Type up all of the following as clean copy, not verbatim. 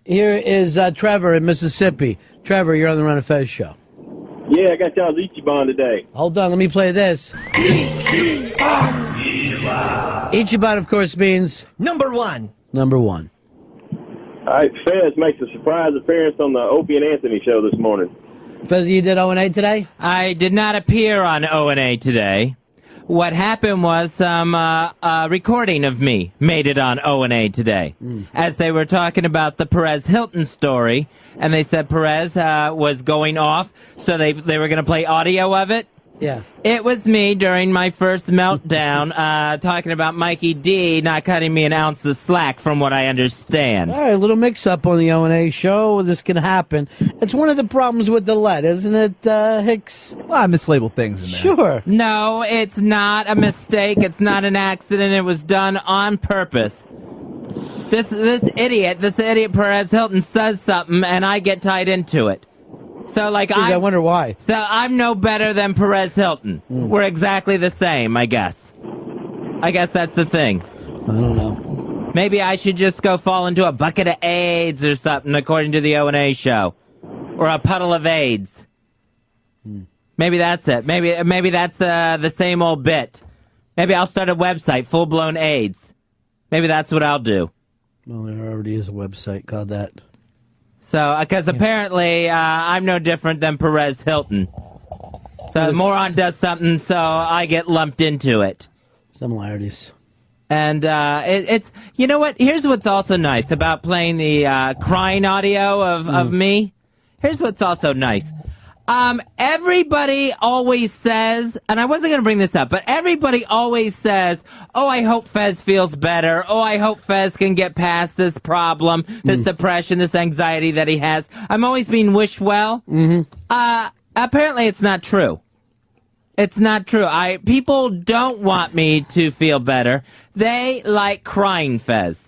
Here is Trevor in Mississippi. Trevor, you're on the Ron and Fez show. Yeah, I got y'all's Ichiban today. Hold on, let me play this. Ichiban, of course, means... Number one. Number one. All right, Fez makes a surprise appearance on the Opie and Anthony show this morning. Fez, you did O&A today? I did not appear on O&A today. What happened was some recording of me made it on O&A today. As they were talking about the Perez Hilton story, and they said Perez was going off, so they were going to play audio of it. Yeah. It was me during my first meltdown talking about Mikey D not cutting me an ounce of slack, from what I understand. All right, a little mix-up on the O&A show. This can happen. It's one of the problems with the lead, isn't it, Hicks? Well, I mislabeled things in there. Sure. No, it's not a mistake. It's not an accident. It was done on purpose. This idiot Perez Hilton says something, and I get tied into it. So, like, Jeez, I wonder why. So I'm no better than Perez Hilton. We're exactly the same, I guess. I guess that's the thing. I don't know. Maybe I should just go fall into a bucket of AIDS or something, according to the O&A show. Or a puddle of AIDS. Maybe that's it. Maybe that's the same old bit. Maybe I'll start a website, Full Blown AIDS. Maybe that's what I'll do. Well, there already is a website called that. So, because apparently I'm no different than Perez Hilton. So the moron does something, so I get lumped into it. Similarities. And it's, you know what? Here's what's also nice about playing the crying audio of me. Here's what's also nice. Everybody always says, and I wasn't going to bring this up, but everybody always says, oh, I hope Fez feels better. Oh, I hope Fez can get past this problem, this depression, this anxiety that he has. I'm always being wished well. Apparently it's not true. It's not true. People don't want me to feel better. They like crying Fez.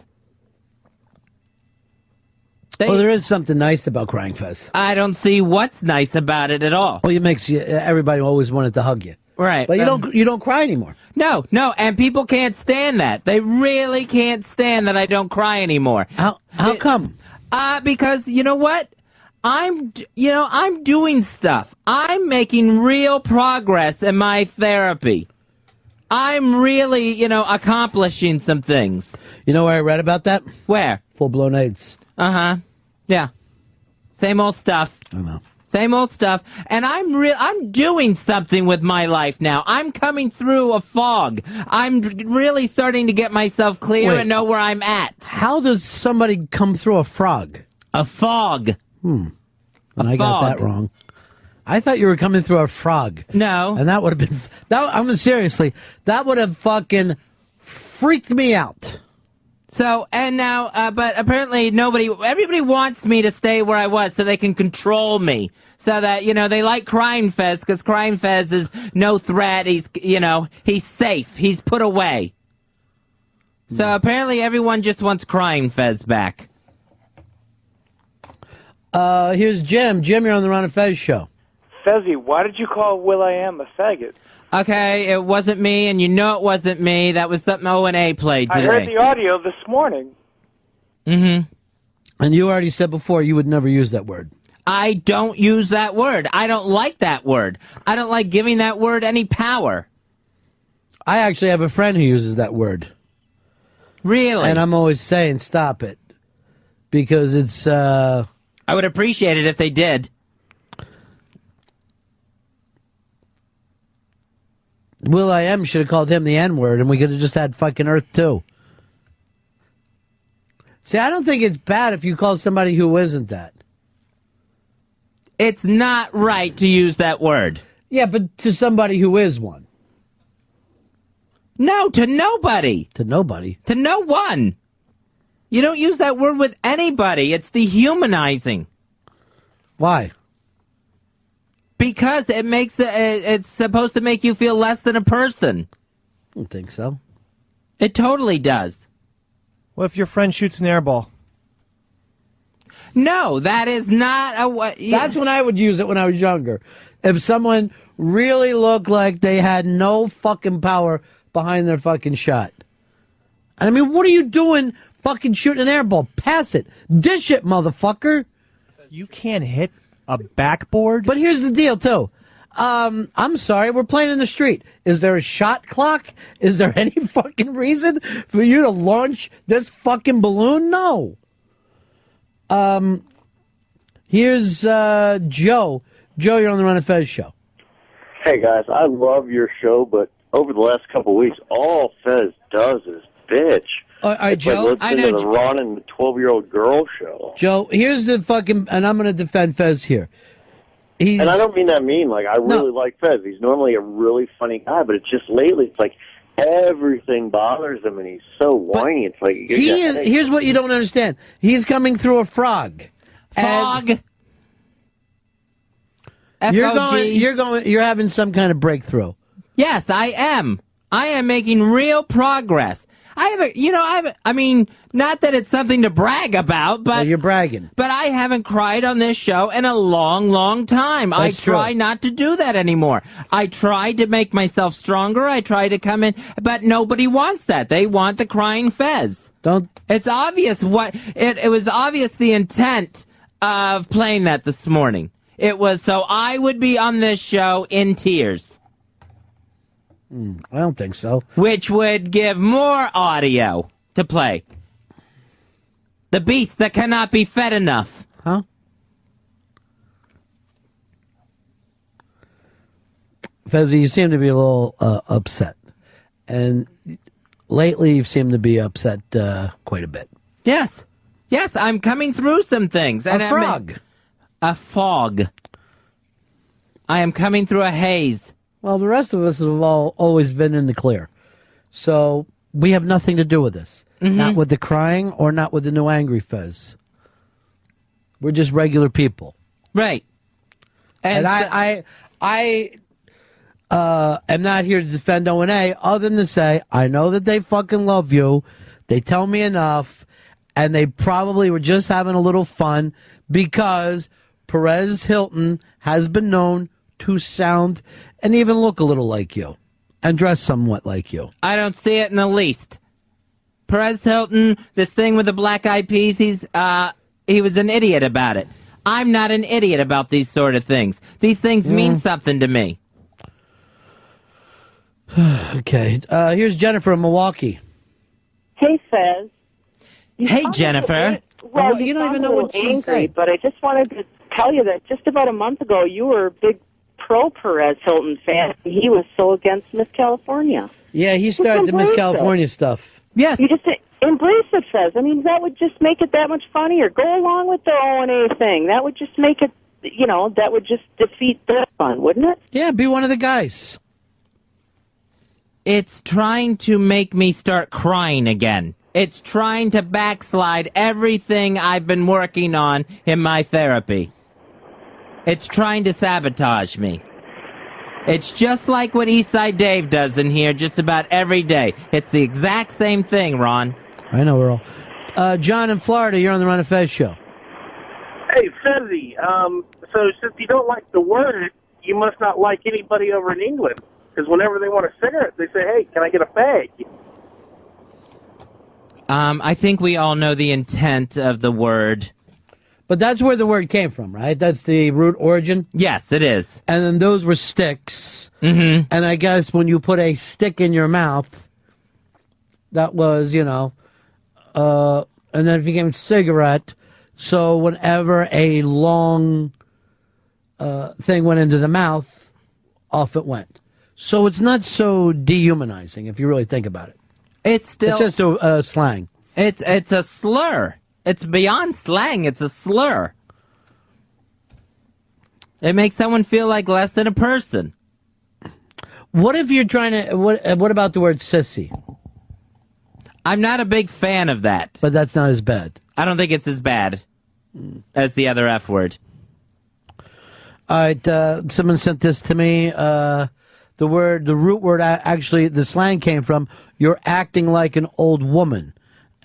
Well, there is something nice about Crying Fez. I don't see what's nice about it at all. Well, it makes everybody always wanted to hug you. Right. But you don't cry anymore. No, and people can't stand that. They really can't stand that I don't cry anymore. How come? Because you know what? I'm doing stuff. I'm making real progress in my therapy. I'm really, accomplishing some things. You know where I read about that? Where? Full Blown AIDS. Uh-huh. Yeah. Same old stuff. I know. Same old stuff. And I'm doing something with my life now. I'm coming through a fog. I'm really starting to get myself clear and know where I'm at. How does somebody come through a frog? A fog. I got that wrong. I thought you were coming through a frog. No. And that would have been, seriously, that would have fucking freaked me out. So, and now, but apparently everybody wants me to stay where I was so they can control me. So that, they like Crying Fez, because Crying Fez is no threat. He's, he's safe. He's put away. So apparently everyone just wants Crying Fez back. Here's Jim. Jim, you're on the Ron and Fez show. Fezzy, why did you call Will.i.am a faggot? Okay, it wasn't me, and you know it wasn't me. That was something O&A played today. I heard the audio this morning. And you already said before you would never use that word. I don't use that word. I don't like that word. I don't like giving that word any power. I actually have a friend who uses that word. Really? And I'm always saying stop it. Because it's... I would appreciate it if they did. Will.i.am should have called him the N-word, and we could have just had fucking Earth 2. See, I don't think it's bad if you call somebody who isn't that. It's not right to use that word. Yeah, but to somebody who is one. No, to nobody. To nobody? To no one. You don't use that word with anybody. It's dehumanizing. Why? Because it's supposed to make you feel less than a person. I don't think so. It totally does. What if your friend shoots an airball? No, that is not That's when I would use it when I was younger. If someone really looked like they had no fucking power behind their fucking shot. I mean, what are you doing fucking shooting an air ball? Pass it. Dish it, motherfucker. You can't hit a backboard? But here's the deal, too. I'm sorry, we're playing in the street. Is there a shot clock? Is there any fucking reason for you to launch this fucking balloon? No. Here's Joe. Joe, you're on the Ron and Fez show. Hey guys, I love your show, but over the last couple of weeks, all Fez does is bitch. All right, It's Joe. like listening to the Ron and the 12-year-old girl show. Joe, here's the fucking, and I'm going to defend Fez here. And I don't mean that mean. Like, I really like Fez. He's normally a really funny guy, but it's just lately, it's like everything bothers him, and he's so whiny. It's like Here's what you don't understand. He's coming through a frog. Fog. You're having some kind of breakthrough. Yes, I am. I am making real progress. I mean, not that it's something to brag about, but you're bragging. But I haven't cried on this show in a long, long time. That's I try not to do that anymore. I try to make myself stronger. I try to come in, but nobody wants that. They want the crying Fez. It's obvious it was obvious the intent of playing that this morning. It was so I would be on this show in tears. I don't think so. Which would give more audio to play. The beast that cannot be fed enough. Huh? Fezzy, you seem to be a little upset. And lately you've seemed to be upset quite a bit. Yes. Yes, I'm coming through some things. A frog. A fog. I am coming through a haze. Well, the rest of us have always been in the clear. So we have nothing to do with this. Mm-hmm. Not with the crying or not with the new angry Fez. We're just regular people. Right. And I am not here to defend O&A other than to say I know that they fucking love you. They tell me enough. And they probably were just having a little fun because Perez Hilton has been known to sound and even look a little like you and dress somewhat like you. I don't see it in the least. Perez Hilton, this thing with the black eyed peas, he was an idiot about it. I'm not an idiot about these sort of things. These things mean something to me. Okay. Here's Jennifer in Milwaukee. Hey, Fez. Hey, Jennifer. Well, you don't even know what she's angry, saying. but I just wanted to tell you that just about a month ago, you were a big pro-Perez Hilton fan. He was so against Miss California. Yeah, he started the Miss California stuff. Yes. You just embrace it, Fez. I mean, that would just make it that much funnier. Go along with the O&A thing. That would just make it, that would just defeat the fun, wouldn't it? Yeah, be one of the guys. It's trying to make me start crying again. It's trying to backslide everything I've been working on in my therapy. It's trying to sabotage me. It's just like what Eastside Dave does in here just about every day. It's the exact same thing, Ron. I know, Earl. John in Florida, you're on the Ron and Fez show. Hey, Fezzy, so since you don't like the word, you must not like anybody over in England. Because whenever they want a cigarette, they say, hey, can I get a fag? I think we all know the intent of the word. But that's where the word came from, right? That's the root origin? Yes, it is. And then those were sticks. Mm-hmm. And I guess when you put a stick in your mouth, that was, and then it became cigarette. So whenever a long thing went into the mouth, off it went. So it's not so dehumanizing if you really think about it. It's just a slang. It's a slur. It's beyond slang. It's a slur. It makes someone feel like less than a person. What if you're trying to... What about the word sissy? I'm not a big fan of that. But that's not as bad. I don't think it's as bad as the other F word. All right, someone sent this to me. The root word, actually, the slang came from, you're acting like an old woman.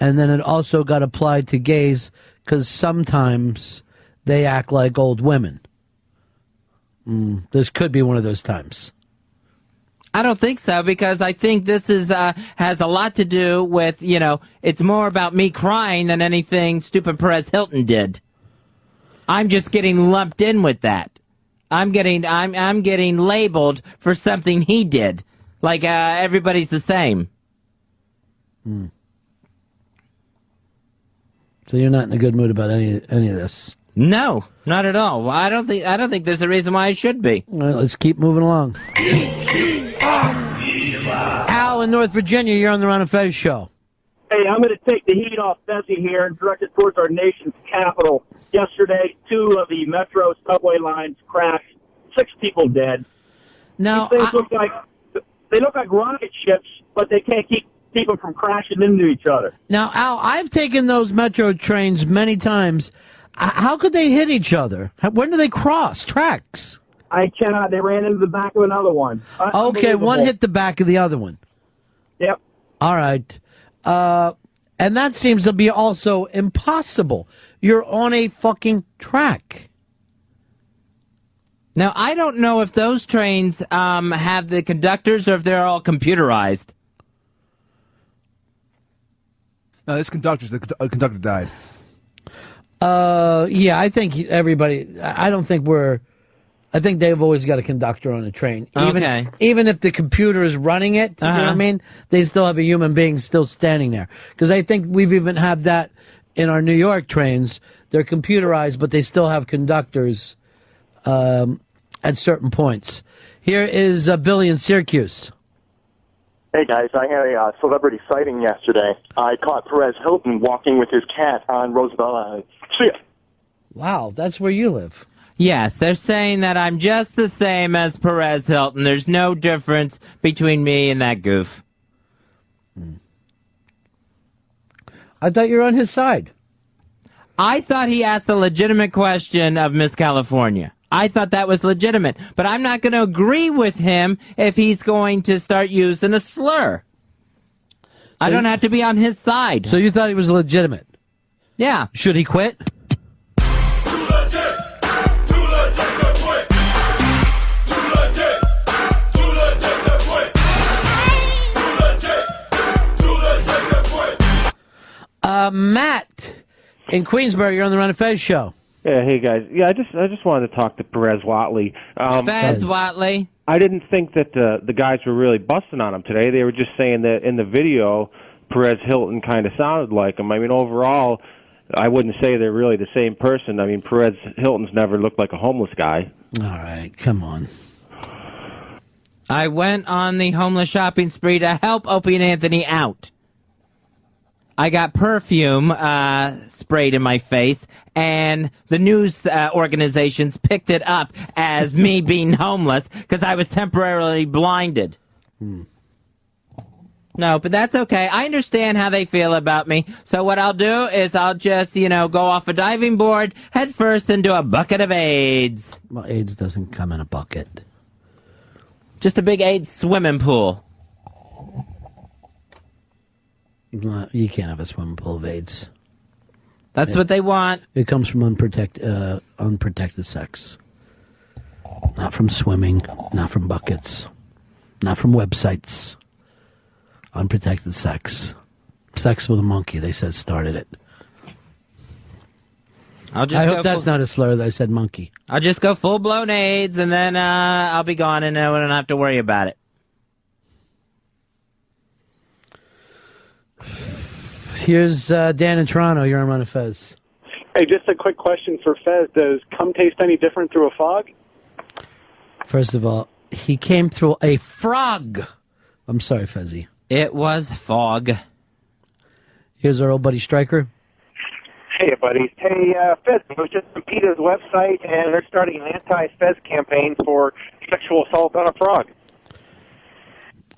And then it also got applied to gays because sometimes they act like old women. This could be one of those times. I don't think so, because I think this is has a lot to do with, it's more about me crying than anything stupid Perez Hilton did. I'm just getting lumped in with that. I'm getting labeled for something he did. Like everybody's the same. So you're not in a good mood about any of this. No, not at all. Well, I don't think there's a reason why I should be. All right, let's keep moving along. Al in North Virginia, you're on the Ron and Fez show. Hey, I'm going to take the heat off Fezzi here and direct it towards our nation's capital. Yesterday, 2 of the metro subway lines crashed, 6 people dead. Now, These things look like rocket ships, but they can't keep them from crashing into each other. Now, Al, I've taken those metro trains many times. How could they hit each other? When do they cross tracks? I cannot. They ran into the back of another one. Okay, one hit the back of the other one. Yep. All right. And that seems to be also impossible. You're on a fucking track. Now, I don't know if those trains have the conductors or if they're all computerized. No, it's conductors. The conductor died. Yeah, I think I think they've always got a conductor on a train. Even if the computer is running it, you know what I mean? They still have a human being still standing there. Because I think we've even had that in our New York trains. They're computerized, but they still have conductors at certain points. Here is Billy in Syracuse. Hey guys, I had a celebrity sighting yesterday. I caught Perez Hilton walking with his cat on Roosevelt Island. See ya. Wow, that's where you live. Yes, they're saying that I'm just the same as Perez Hilton. There's no difference between me and that goof. I thought you were on his side. I thought he asked a legitimate question of Miss California. I thought that was legitimate. But I'm not going to agree with him if he's going to start using a slur. I don't have to be on his side. So you thought he was legitimate? Yeah. Should he quit? Matt in Queensbury, you're on the Ron and Fez show. Yeah, hey guys. Yeah, I just wanted to talk to Perez Watley. Fez Watley. I didn't think that the guys were really busting on him today. They were just saying that in the video, Perez Hilton kind of sounded like him. I mean, overall, I wouldn't say they're really the same person. I mean, Perez Hilton's never looked like a homeless guy. All right, come on. I went on the homeless shopping spree to help Opie and Anthony out. I got perfume sprayed in my face, and the news organizations picked it up as me being homeless because I was temporarily blinded. No, but that's okay. I understand how they feel about me. So what I'll do is I'll just, go off a diving board head first into a bucket of AIDS. Well, AIDS doesn't come in a bucket. Just a big AIDS swimming pool. You can't have a swimming pool of AIDS. That's what they want. It comes from unprotected sex. Not from swimming, not from buckets, not from websites. Unprotected sex. Sex with a monkey, they said, started it. I hope that's not a slur that I said monkey. I'll just go full-blown AIDS, and then I'll be gone, and I don't have to worry about it. Here's Dan in Toronto. You're on Ron and Fez. Hey, just a quick question for Fez. Does cum taste any different through a fog? First of all, he came through a frog. I'm sorry, Fezzy. It was fog. Here's our old buddy Stryker. Hey, buddies. Hey, Fez, it was just on PETA's website, and they're starting an anti-Fez campaign for sexual assault on a frog.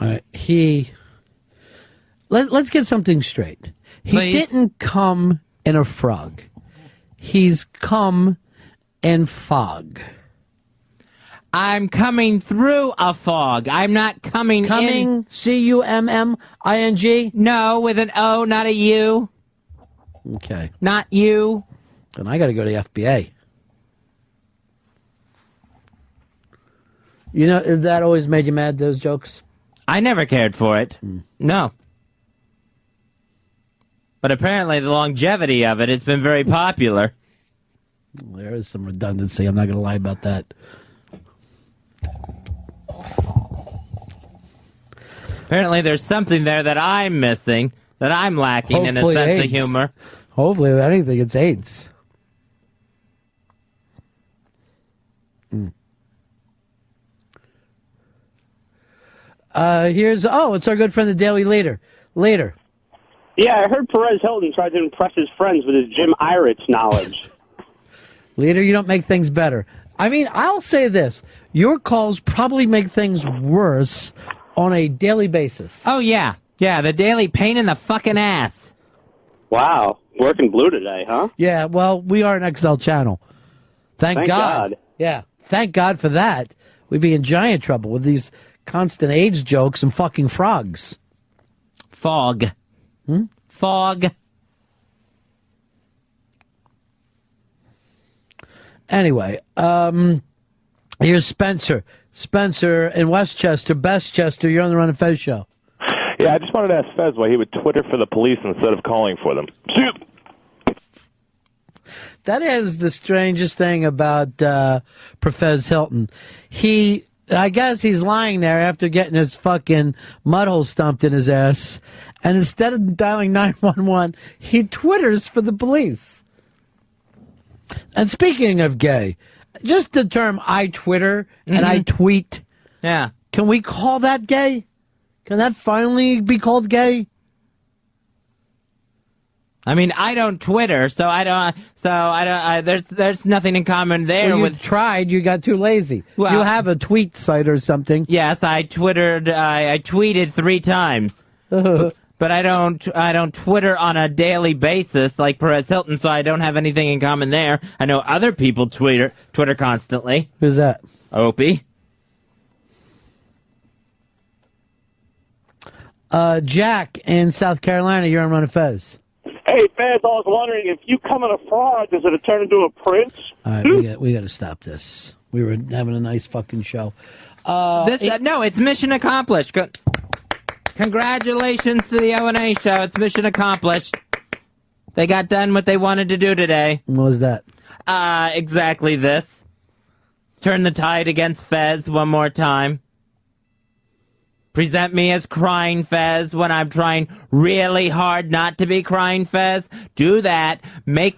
All right, let's get something straight. He didn't come in a frog. He's come in fog. I'm coming through a fog. I'm not coming in. Coming, C-U-M-M-I-N-G? No, with an O, not a U. Okay. Not you. Then I got to go to the FBA. You know, that always made you mad, those jokes? I never cared for it. No. But apparently the longevity of it has been very popular. There is some redundancy. I'm not going to lie about that. Apparently there's something there that I'm missing, that I'm lacking in a Hopefully sense of AIDS. humor. Hopefully, if anything, it's AIDS. It's our good friend, the Daily Leader. Later. Yeah, I heard Perez Hilton tried to impress his friends with his Jim Iritz knowledge. Leader, you don't make things better. I mean, I'll say this. Your calls probably make things worse on a daily basis. Oh, yeah. Yeah, the daily pain in the fucking ass. Wow, working blue today, huh? Yeah, well, we are an XL channel. Thank God. Yeah, thank God for that. We'd be in giant trouble with these constant AIDS jokes and fucking frogs. Fog. Fog. Anyway, here's Spencer. Spencer in Westchester, Bestchester. You're on the Ron and Fez show. Yeah, I just wanted to ask Fez why he would Twitter for the police instead of calling for them. That is the strangest thing about Profez Hilton. I guess he's lying there after getting his fucking mudhole stumped in his ass, and instead of dialing 911, he Twitters for the police. And speaking of gay, just the term I Twitter and I tweet. Yeah. Can we call that gay? Can that finally be called gay? I mean, I don't Twitter, so I don't. There's nothing in common there Well, you with. tried, you got too lazy. Well, you have a tweet site or something. Yes, I tweeted 3 times, but I don't Twitter on a daily basis like Perez Hilton, so I don't have anything in common there. I know other people Twitter constantly. Who's that? Opie. Jack in South Carolina, you're on Run of Fez. Hey, Fez, I was wondering, if you come in a frog, does it turn into a prince? All right, we got to stop this. We were having a nice fucking show. No, it's mission accomplished. Congratulations to the O&A show. It's mission accomplished. They got done what they wanted to do today. What was that? Exactly this. Turn the tide against Fez one more time. Present me as crying Fez when I'm trying really hard not to be crying Fez. Do that.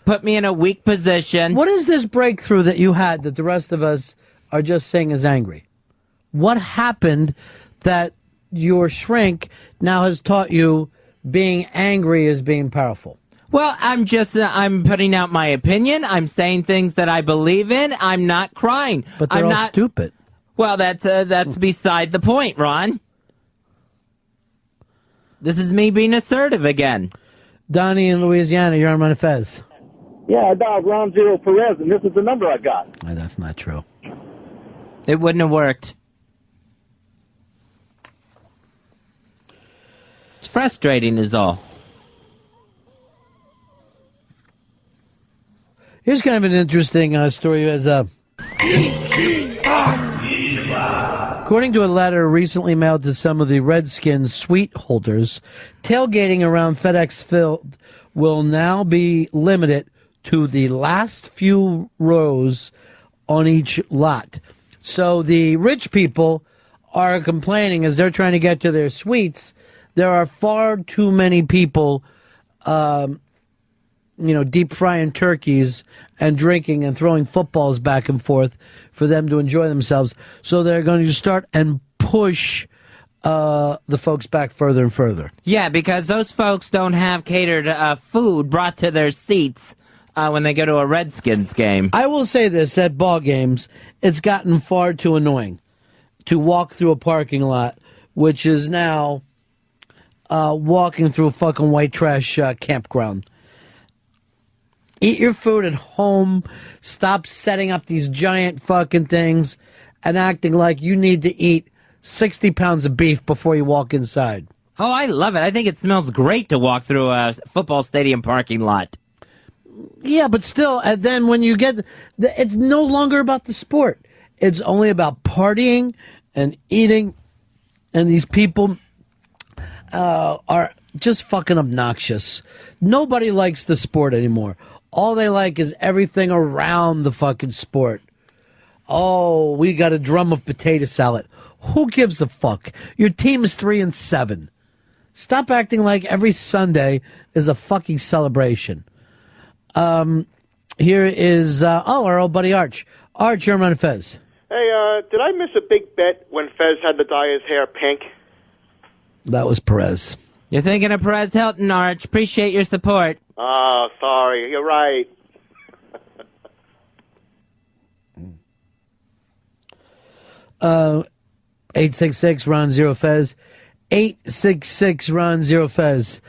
Put me in a weak position. What is this breakthrough that you had that the rest of us are just saying is angry? What happened that your shrink now has taught you being angry is being powerful? Well, I'm putting out my opinion. I'm saying things that I believe in. I'm not crying. But they're I'm all not stupid. Well, that's beside the point, Ron. This is me being assertive again. Donnie in Louisiana, you're on Run of Fez. Yeah, I dialed Ron Zero Perez, and this is the number I got. That's not true. It wouldn't have worked. It's frustrating is all. Here's kind of an interesting story. According to a letter recently mailed to some of the Redskins suite holders, tailgating around FedEx Field will now be limited to the last few rows on each lot. So the rich people are complaining as they're trying to get to their suites. There are far too many people, deep frying turkeys and drinking and throwing footballs back and forth for them to enjoy themselves. So they're going to start and push the folks back further and further. Yeah, because those folks don't have catered food brought to their seats when they go to a Redskins game. I will say this, at ball games, it's gotten far too annoying to walk through a parking lot, which is now walking through a fucking white trash campground. Eat your food at home. Stop setting up these giant fucking things and acting like you need to eat 60 pounds of beef before you walk inside. Oh, I love it. I think it smells great to walk through a football stadium parking lot. Yeah, but still, and then when you get... It's no longer about the sport. It's only about partying and eating, and these people are just fucking obnoxious. Nobody likes the sport anymore. All they like is everything around the fucking sport. Oh, we got a drum of potato salad. Who gives a fuck? Your team is 3-7. Stop acting like every Sunday is a fucking celebration. Here is, our old buddy Arch. Arch, you're on Fez. Hey, did I miss a big bet when Fez had to dye his hair pink? That was Perez. You're thinking of Perez Hilton, Arch. Appreciate your support. Oh, sorry. You're right. 866-RON-0-FEZ. 866-RON-0-FEZ.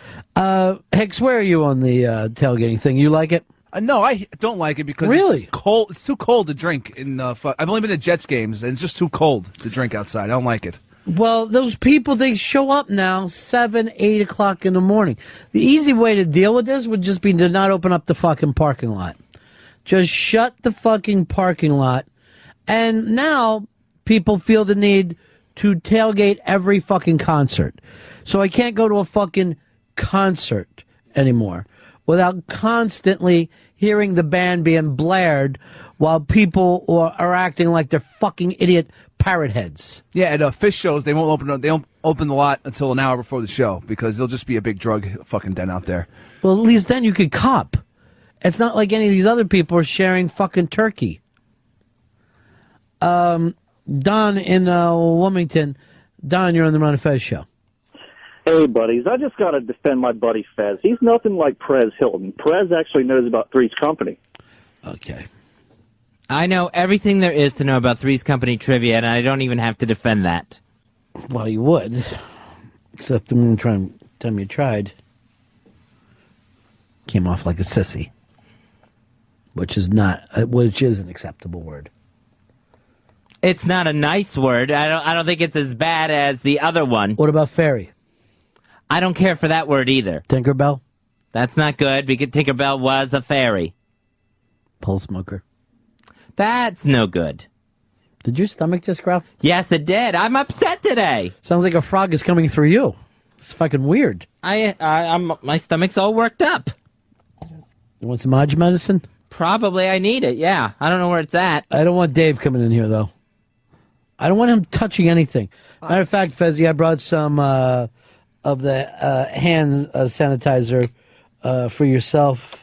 Hex, where are you on the tailgating thing? You like it? No, I don't like it because Really? it's cold. It's too cold to drink. I've only been to Jets games, and it's just too cold to drink outside. I don't like it. Well, those people, they show up now 7, 8 o'clock in the morning. The easy way to deal with this would just be to not open up the fucking parking lot. Just shut the fucking parking lot. And now people feel the need to tailgate every fucking concert. So I can't go to a fucking concert anymore without constantly hearing the band being blared while people are acting like they're fucking idiot parrot heads. Yeah, at Fish shows, they won't open the lot until an hour before the show because there'll just be a big drug fucking den out there. Well, at least then you could cop. It's not like any of these other people are sharing fucking turkey. Don in Wilmington. Don, you're on the Ron and Fez show. Hey, buddies. I just got to defend my buddy Fez. He's nothing like Perez Hilton. Perez actually knows about Three's Company. Okay. I know everything there is to know about Three's Company trivia, and I don't even have to defend that. Well, you would. Except I'm going to try and tell me you tried. Came off like a sissy. Which is an acceptable word. It's not a nice word. I don't think it's as bad as the other one. What about fairy? I don't care for that word either. Tinkerbell? That's not good because Tinkerbell was a fairy. Pole smoker? That's no good. Did your stomach just growl? Yes, it did. I'm upset today. Sounds like a frog is coming through you. It's fucking weird. My stomach's all worked up. You want some Hodge medicine? Probably. I need it, yeah. I don't know where it's at. I don't want Dave coming in here, though. I don't want him touching anything. Matter of fact, Fezzy, I brought some of the hand sanitizer for yourself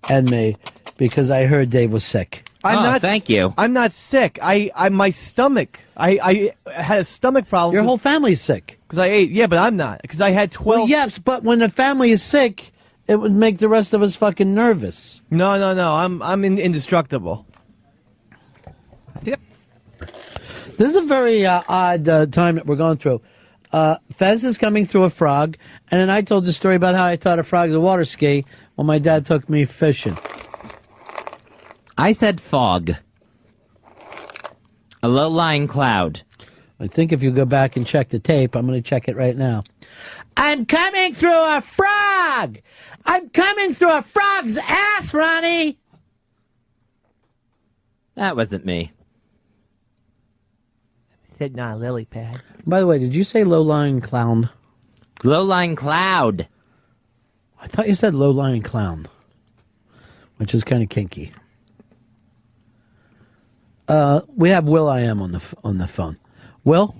and me because I heard Dave was sick. Thank you. I'm not sick. My stomach. I had a stomach problem. Your whole family's sick. Because I ate. Yeah, but I'm not. Because I had 12. Well, yes, but when the family is sick, it would make the rest of us fucking nervous. No. I'm indestructible. Yep. This is a very odd time that we're going through. Fez is coming through a frog, and then I told the story about how I taught a frog to water ski when my dad took me fishing. I said fog. A low-lying cloud. I think if you go back and check the tape, I'm going to check it right now. I'm coming through a frog! I'm coming through a frog's ass, Ronnie! That wasn't me. Said not a lily pad. By the way, did you say low-lying clown? Low-lying cloud. I thought you said low-lying clown, which is kind of kinky. We have Will I Am on the phone. Will?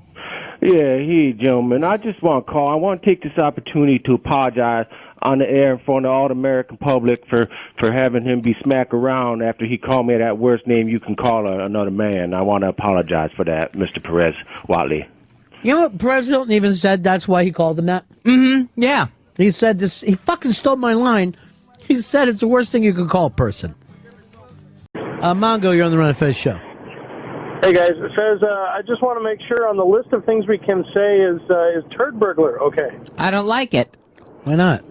Yeah, hey, gentlemen. I just want to call. I want to take this opportunity to apologize on the air in front of all the American public for having him be smack around after he called me that worst name you can call another man. I want to apologize for that, Mr. Perez Watley. You know what? Perez Hilton even said that's why he called him that. Mm-hmm. Yeah. He said this. He fucking stole my line. He said it's the worst thing you could call a person. Mongo, you're on the Run of Fez show. Hey guys, it says I just want to make sure on the list of things we can say is turd burglar okay? I don't like it. Why not?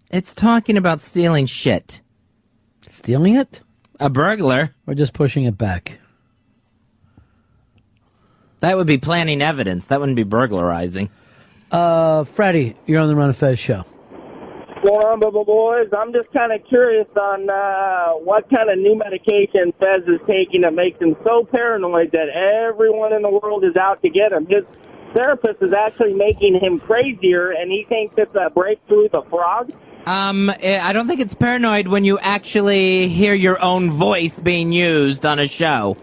It's talking about stealing shit. Stealing it? A burglar? Or just pushing it back? That would be planting evidence. That wouldn't be burglarizing. Freddie, you're on the Run of Fez show. going on, Bubba Boys? I'm just kind of curious on what kind of new medication Fez is taking that makes him so paranoid that everyone in the world is out to get him. His therapist is actually making him crazier, and he thinks it's a breakthrough the frog. I don't think it's paranoid when you actually hear your own voice being used on a show.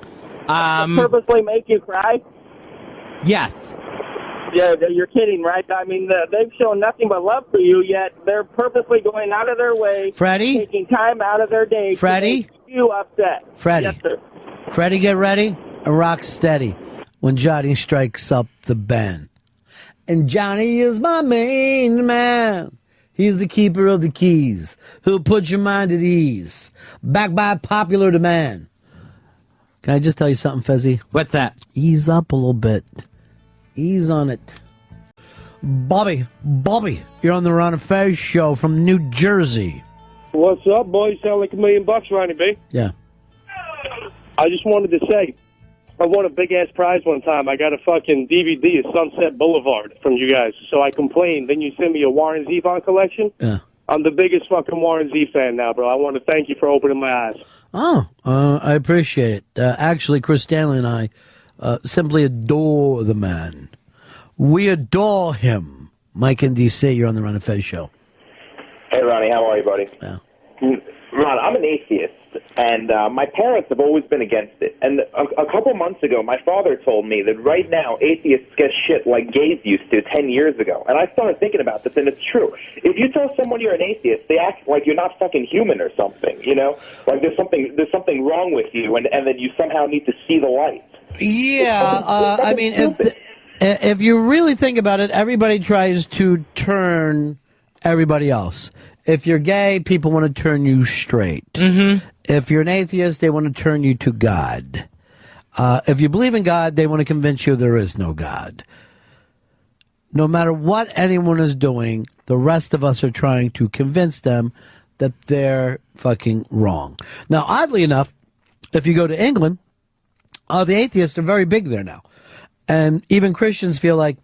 Purposely make you cry? Yes. Yeah, you're kidding, right? I mean, they've shown nothing but love for you, yet they're purposely going out of their way, Freddie? taking time out of their day Freddie? to make you upset. Freddie. Yes, sir. Freddie, get ready and rock steady when Johnny strikes up the band. And Johnny is my main man. He's the keeper of the keys, who'll put your mind at ease, backed by popular demand. Can I just tell you something, Fezzy? What's that? Ease up a little bit. Ease on it. Bobby, you're on the Ron and Fez show from New Jersey. What's up, boy? You sound like $1 million, Ronnie B. Yeah. I just wanted to say, I won a big-ass prize one time. I got a fucking DVD of Sunset Boulevard from you guys. So I complained. Then you sent me a Warren Zevon collection. Yeah. I'm the biggest fucking Warren Z fan now, bro. I want to thank you for opening my eyes. Oh, I appreciate it. Actually, Chris Stanley and I simply adore the man. We adore him. Mike in D.C., you're on the Ron and Fez show. Hey, Ronnie, how are you, buddy? Yeah. Ron, I'm an atheist, and my parents have always been against it. And a couple months ago, my father told me that right now atheists get shit like gays used to 10 years ago. And I started thinking about this, and it's true. If you tell someone you're an atheist, they act like you're not fucking human or something, you know? Like there's something wrong with you, and then you somehow need to see the light. Yeah, I mean, if you really think about it, everybody tries to turn everybody else. If you're gay, people want to turn you straight. Mm-hmm. If you're an atheist, they want to turn you to God. If you believe in God, they want to convince you there is no God. No matter what anyone is doing, the rest of us are trying to convince them that they're fucking wrong. Now, oddly enough, if you go to England, the atheists are very big there now. And even Christians feel like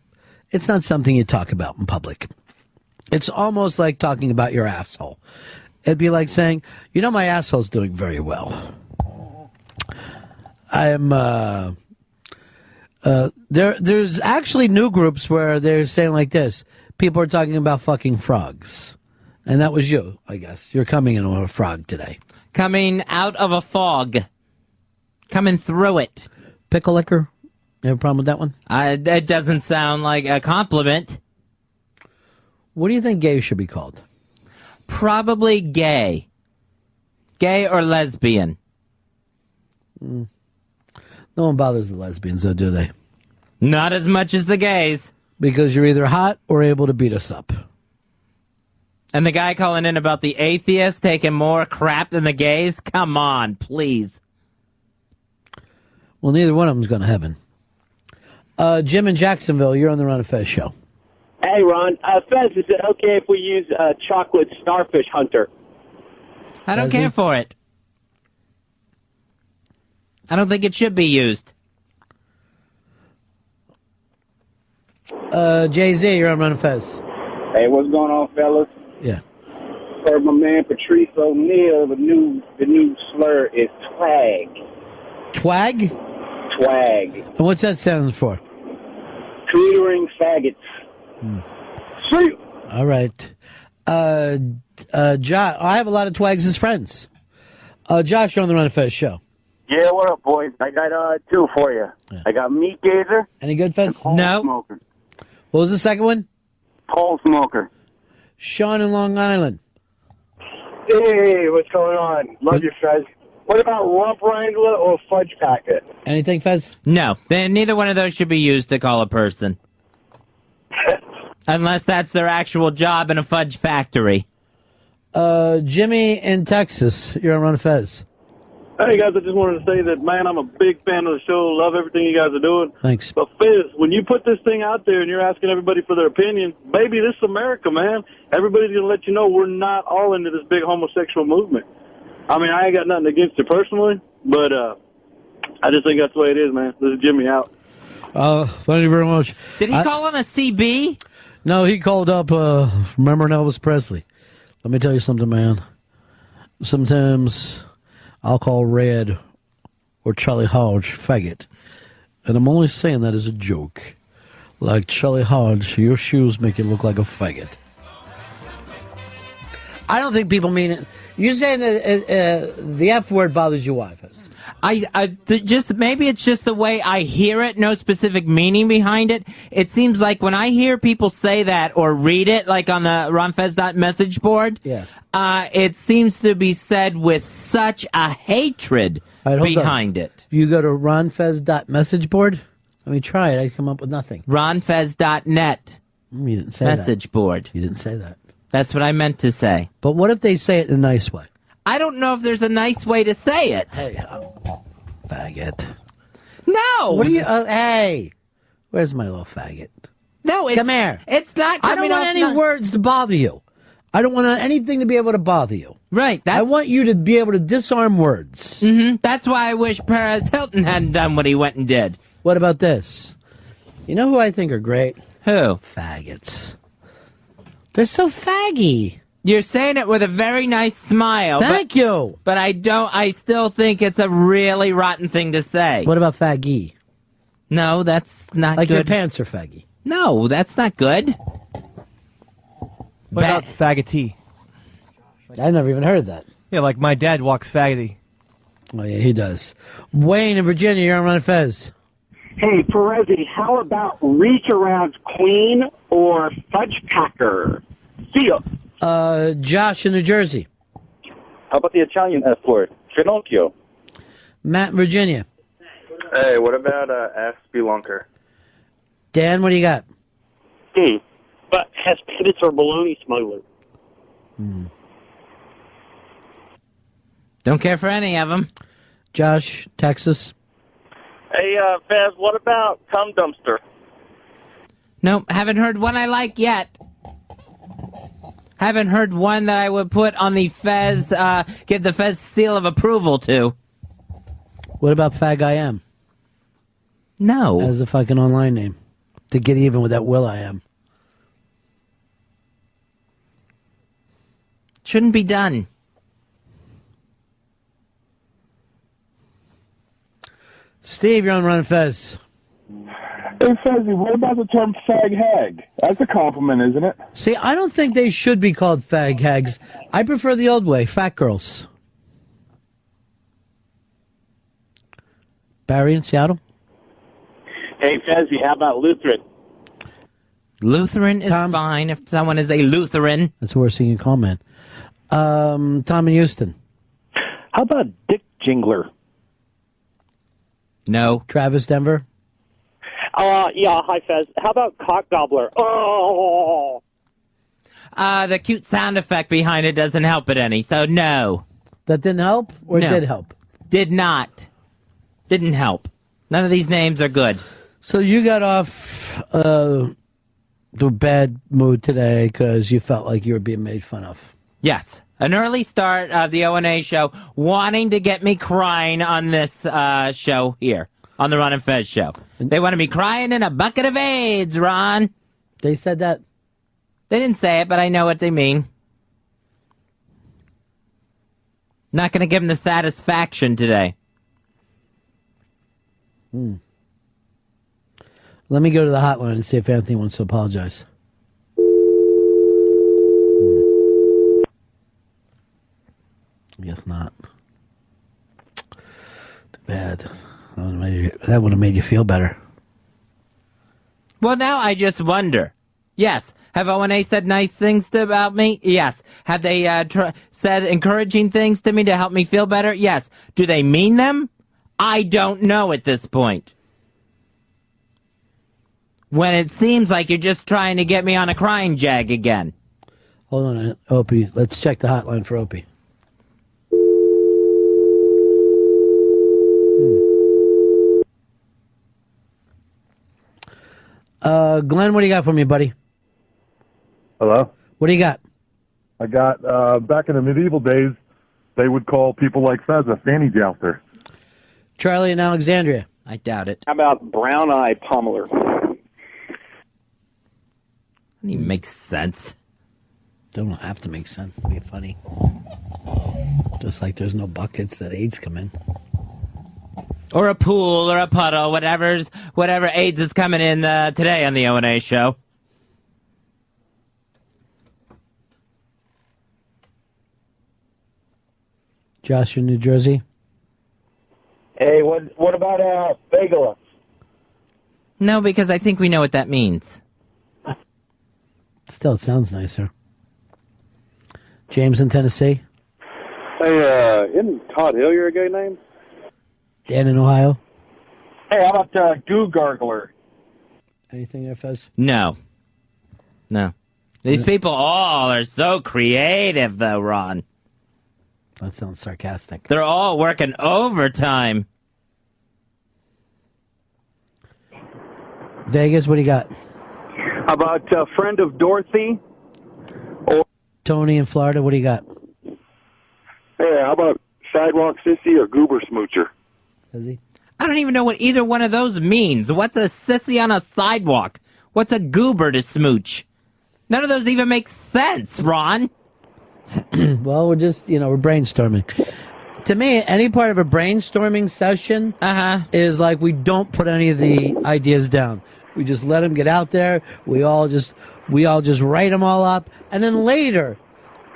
it's not something you talk about in public. It's almost like talking about your asshole. It'd be like saying, you know, my asshole's doing very well. There's actually new groups where they're saying like this. People are talking about fucking frogs. And that was you, I guess. You're coming in on a frog today. Coming out of a fog. Coming through it. Pickle liquor? You have a problem with that one? That doesn't sound like a compliment. What do you think gay should be called? Probably gay. Gay or lesbian. No one bothers the lesbians, though, do they? Not as much as the gays. Because you're either hot or able to beat us up. And the guy calling in about the atheists taking more crap than the gays? Come on, please. Well, neither one of them's going to heaven. Jim in Jacksonville, you're on the Ron and Fez show. Hey, Ron. Fez, is it okay if we use chocolate starfish hunter? I don't care for it. I don't think it should be used. Jay-Z, you're on Ron and Fez. Hey, what's going on, fellas? Yeah. For my man Patrice O'Neal, the new slur is twag. Twag? Twag. And what's that stand for? Tutoring faggots. See? All right. Josh, I have a lot of twags as friends. Josh, you're on the Ron and Fez show. Yeah, what up, boys? I got two for you. Yeah. I got Meat Gazer. Any good, Fez? No. Smoker. What was the second one? Pole Smoker. Sean in Long Island. Hey, what's going on? Love you, Fez. What about Rump Wrangler or Fudge Packet? Anything, Fez? No. Neither one of those should be used to call a person. Unless that's their actual job in a fudge factory. Jimmy in Texas, you're on Ron and Fez. Hey, guys, I just wanted to say that, man, I'm a big fan of the show. Love everything you guys are doing. Thanks. But, Fizz, when you put this thing out there and you're asking everybody for their opinion, baby, this is America, man. Everybody's going to let you know we're not all into this big homosexual movement. I mean, I ain't got nothing against it personally, but I just think that's the way it is, man. This is Jimmy out. Thank you very much. Did he call on a CB? No, he called up, remember Elvis Presley. Let me tell you something, man. Sometimes I'll call Red or Charlie Hodge faggot. And I'm only saying that as a joke. Like, Charlie Hodge, your shoes make you look like a faggot. I don't think people mean it. You're saying that the F word bothers your wife. Maybe it's just the way I hear it, no specific meaning behind it. It seems like when I hear people say that or read it, like on the RonFez.message board, it seems to be said with such a hatred behind it. You go to RonFez.message board? Let me try it. I come up with nothing. RonFez.net. You didn't say message board. You didn't say that. That's what I meant to say. But what if they say it in a nice way? I don't know if there's a nice way to say it. Hey, faggot. No. What are you? Hey, where's my little faggot? No, it's, come here. It's not. I don't want any words to bother you. I don't want anything to be able to bother you. Right. I want you to be able to disarm words. Mm-hmm. That's why I wish Perez Hilton hadn't done what he went and did. What about this? You know who I think are great? Who? Faggots. They're so faggy. You're saying it with a very nice smile. Thank you. But I still think it's a really rotten thing to say. What about faggy? No, that's not like good. Your pants are faggy. No, that's not good. What about faggoty? I never even heard that. Yeah, like my dad walks faggoty. Oh, yeah, he does. Wayne in Virginia, you're on Ron Fez. Hey, Perezzi, how about reach around queen or fudge packer? See ya. Josh in New Jersey. How about the Italian F word? Finocchio. Matt in Virginia. Hey, what about ass spelunker? Dan, what do you got? But has pivots or baloney smuggler? Don't care for any of them. Josh, Texas. Hey, Fez, what about cum dumpster? Nope, haven't heard one I like yet. Haven't heard one that I would put on the Fez, give the Fez seal of approval to. What about Fag I Am? No. As a fucking online name. To get even with that Will I Am. Shouldn't be done. Steve, you're on Run Fez. Hey, Fezzy, what about the term fag hag? That's a compliment, isn't it? See, I don't think they should be called fag hags. I prefer the old way, fat girls. Barry in Seattle? Hey, Fezzy, how about Lutheran? Lutheran is fine if someone is a Lutheran. That's the worst thing you can call, man. Tom in Houston. How about Dick Jingler? No. Travis, Denver? Yeah, hi, Fez. How about cock gobbler? Oh! The cute sound effect behind it doesn't help it any, so no. That didn't help, or No. did help? Did not. Didn't help. None of these names are good. So you got off to a bad mood today because you felt like you were being made fun of. Yes. An early start of the O&A show, wanting to get me crying on this show here, on the Ron and Fez show. They want to be crying in a bucket of AIDS, Ron. They said that? They didn't say it, but I know what they mean. Not going to give them the satisfaction today. Let me go to the hotline and see if Anthony wants to apologize. I guess not. Too bad. That would have made you feel better. Well, now I just wonder. Yes. Have O&A said nice things about me? Yes. Have they said encouraging things to me to help me feel better? Yes. Do they mean them? I don't know at this point. When it seems like you're just trying to get me on a crying jag again. Hold on, Opie. Let's check the hotline for Opie. Glenn, what do you got for me, buddy? Hello? What do you got? I got, back in the medieval days, they would call people like Fez a fanny jouster. Charlie in Alexandria. I doubt it. How about brown eye pummeler? Doesn't even make sense. They don't have to make sense to be funny. Just like there's no buckets that AIDS come in. Or a pool or a puddle, whatever AIDS is coming in today on the O&A show. Josh in New Jersey. Hey, what about Bagel? No, because I think we know what that means. Still, it sounds nicer. James in Tennessee. Hey, isn't Todd Hillier a gay name? Dan in Ohio. Hey, how about Goo Gargler? Anything there, Fez? No. These people all are so creative, though, Ron. That sounds sarcastic. They're all working overtime. Vegas, what do you got? How about friend of Dorothy? Tony in Florida, what do you got? Hey, how about Sidewalk Sissy or Goober Smoocher? I don't even know what either one of those means. What's a sissy on a sidewalk? What's a goober to smooch? None of those even make sense, Ron. Well, we're just, we're brainstorming. To me, any part of a brainstorming session is like we don't put any of the ideas down. We just let them get out there. We all just write them all up. And then later,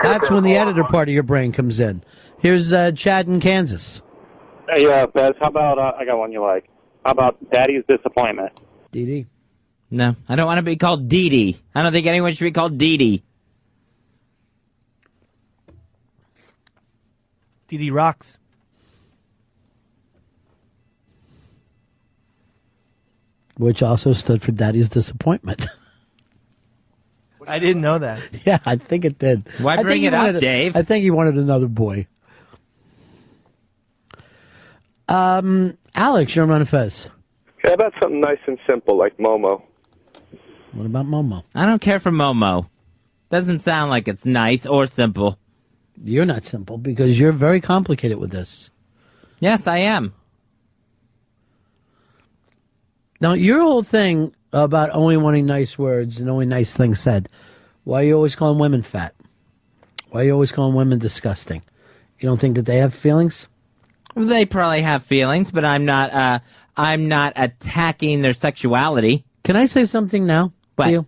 that's when the editor part of your brain comes in. Here's Chad in Kansas. Hey, Bez, how about, I got one you like. How about Daddy's Disappointment? Dee Dee. No, I don't want to be called Dee Dee. I don't think anyone should be called Dee Dee. Dee Dee rocks. Which also stood for Daddy's Disappointment. I didn't know that. Yeah, I think it did. Why I think bring he it up, wanted- Dave? I think he wanted another boy. Alex, you're on Fez. How about something nice and simple like Momo? What about Momo? I don't care for Momo. Doesn't sound like it's nice or simple. You're not simple because you're very complicated with this. Yes, I am. Now, your whole thing about only wanting nice words and only nice things said, why are you always calling women fat? Why are you always calling women disgusting? You don't think that they have feelings? They probably have feelings, but I'm not attacking their sexuality. Can I say something now? What? To you?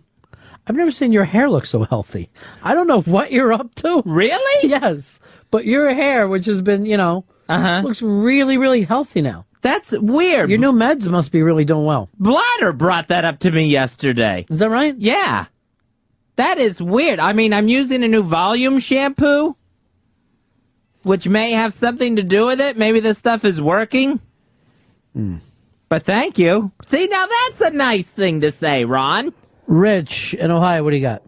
I've never seen your hair look so healthy. I don't know what you're up to. Really? Yes. But your hair, which has been, looks really, really healthy now. That's weird. Your new meds must be really doing well. Bladder brought that up to me yesterday. Is that right? Yeah. That is weird. I mean, I'm using a new volume shampoo, which may have something to do with it. Maybe this stuff is working. But thank you. See, now that's a nice thing to say, Ron. Rich in Ohio, what do you got?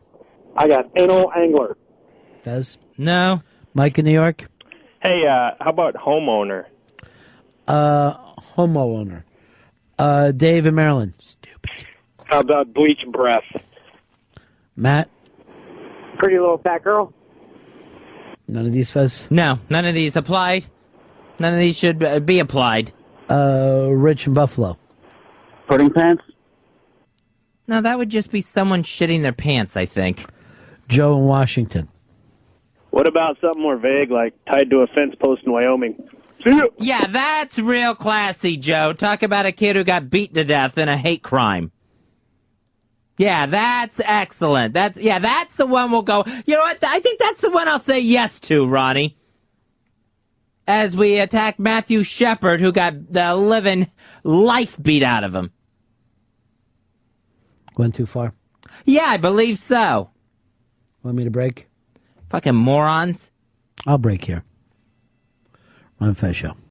I got anal angler. Fez? No. Mike in New York? Hey, how about homeowner? Homeowner. Dave in Maryland? How about bleach breath? Matt? Pretty little fat girl. None of these, Fez? No, none of these applied. None of these should be applied. Rich in Buffalo? Pudding pants. No, that would just be someone shitting their pants, I think. Joe in Washington? What about something more vague, like tied to a fence post in Wyoming? Yeah, that's real classy, Joe. Talk about a kid who got beat to death in a hate crime. Yeah, that's excellent. That's the one we'll go. You know what? I think that's the one I'll say yes to, Ronnie. As we attack Matthew Shepard, who got the living life beat out of him. Went too far? Yeah, I believe so. Want me to break? Fucking morons. I'll break here. Ron Fez Show.